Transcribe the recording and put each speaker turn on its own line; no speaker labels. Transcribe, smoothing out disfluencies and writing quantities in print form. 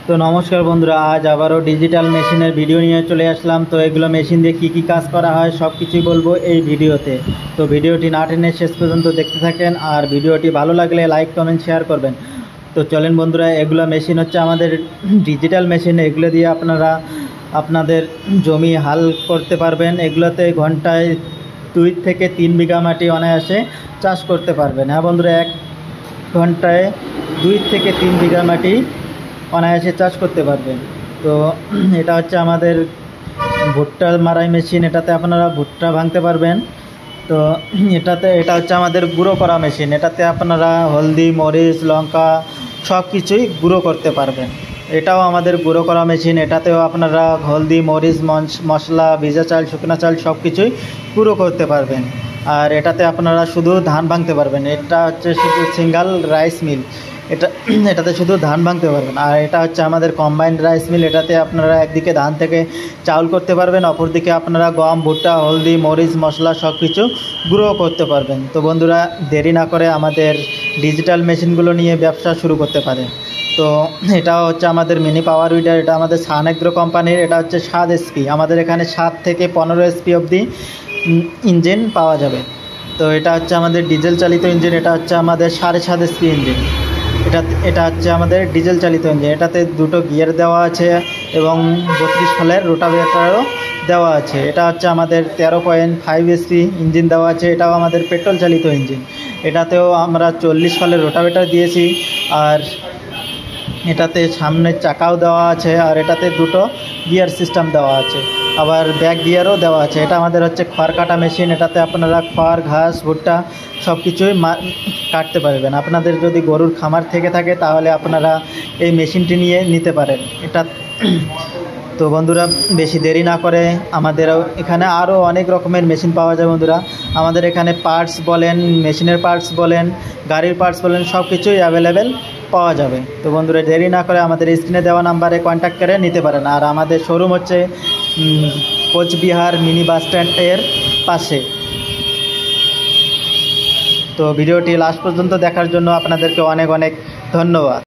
তো নমস্কার বন্ধুরা, আজ আবারও ডিজিটাল মেশিনের ভিডিও নিয়ে চলে আসলাম। তো এগুলো মেশিন দিয়ে কী কী কাজ করা হয় সব কিছুই বলবো এই ভিডিওতে। তো ভিডিওটি না টেনে শেষ পর্যন্ত দেখতে থাকেন, আর ভিডিওটি ভালো লাগলে লাইক কমেন্ট শেয়ার করবেন। তো চলেন বন্ধুরা, এগুলো মেশিন হচ্ছে আমাদের ডিজিটাল মেশিন। এগুলো দিয়ে আপনারা আপনাদের জমি হাল করতে পারবেন। এগুলোতে ঘন্টায় 2 থেকে 3 বিঘা মাটি অনায়াসে চাষ করতে পারবেন। হ্যাঁ বন্ধুরা, 1 ঘন্টায় 2 থেকে 3 বিঘা মাটি অনায়াসে চাষ করতে পারবেন। তো এটা হচ্ছে আমাদের ভুট্টা মারাই মেশিন। এটাতে আপনারা ভুট্টা ভাঙতে পারবেন। তো এটা হচ্ছে আমাদের গুঁড়ো করা মেশিন। এটাতে আপনারা হলদি, মরিচ, লঙ্কা সব কিছুই গুঁড়ো করতে পারবেন। এটাও আমাদের গুঁড়ো করা মেশিন। এটাতেও আপনারা হলদি, মরিচ, মশলা, ভিজা চাল, শুকনো চাল সব কিছুই গুঁড়ো করতে পারবেন। আর এটাতে আপনারা শুধু ধান ভাঙতে পারবেন। এটা হচ্ছে শুধু সিঙ্গেল রাইস মিল। এটাতে শুধু ধান ভাঙতে পারবেন। আর এটা হচ্ছে আমাদের কম্বাইন্ড রাইস মিল। এটাতে আপনারা একদিকে ধান থেকে চাউল করতে পারবেন, অপরদিকে আপনারা গম, ভুট্টা, হলদি, মরিচ, মশলা সব কিছু গুঁড়ো করতে পারবেন। তো বন্ধুরা, দেরি না করে আমাদের ডিজিটাল মেশিনগুলো নিয়ে ব্যবসা শুরু করতে পারেন। তো এটা হচ্ছে আমাদের মিনি পাওয়ার উইডার। এটা আমাদের সান এগ্রো কোম্পানির। এটা হচ্ছে 7 SP। আমাদের এখানে 7 থেকে 15 SP অবধি ইঞ্জিন পাওয়া যাবে। তো এটা হচ্ছে আমাদের ডিজেল চালিত ইঞ্জিন। এটা হচ্ছে আমাদের 7.5 SP ইঞ্জিন। এটা হচ্ছে আমাদের ডিজেল চালিত ইঞ্জিন। এটাতে দুটো গিয়ার দেওয়া আছে এবং 32 সালের রোটাভেটরও দেওয়া আছে। এটা হচ্ছে আমাদের 13.5 SP ইঞ্জিন দেওয়া আছে। এটাও আমাদের পেট্রোল চালিত ইঞ্জিন। এটাতেও আমরা 40 সালের রোটাভেটর দিয়েছি। আর এটাতে সামনের চাকাও দেওয়া আছে। আর এটাতে দুটো গিয়ার সিস্টেম দেওয়া আছে, আবার ব্যাক গিয়ারও দেওয়া আছে। এটা আমাদের হচ্ছে খড় কাটা মেশিন। এটাতে আপনারা খড়, ঘাস, ভুট্টা সব কিছুই কাটতে পারবেন। আপনাদের যদি গরুর খামার থেকে থাকে তাহলে আপনারা এই মেশিনটি নিয়ে নিতে পারেন। এটা তো বন্ধুরা, বেশি দেরি না করে আমাদের এখানে আরও অনেক রকমের মেশিন পাওয়া যায় বন্ধুরা। আমাদের এখানে পার্টস বলেন, মেশিনের পার্টস বলেন, গাড়ির পার্টস বলেন, সব কিছুই অ্যাভেলেবেল পাওয়া যাবে। তো বন্ধুরা, দেরি না করে আমাদের স্ক্রিনে দেওয়া নাম্বারে কন্ট্যাক্ট করে নিতে পারেন। আর আমাদের শোরুম হচ্ছে কোচবিহার মিনি বাস স্ট্যান্ডের পাশে। তো ভিডিওটি লাস্ট পর্যন্ত দেখার জন্য আপনাদেরকে অনেক অনেক ধন্যবাদ।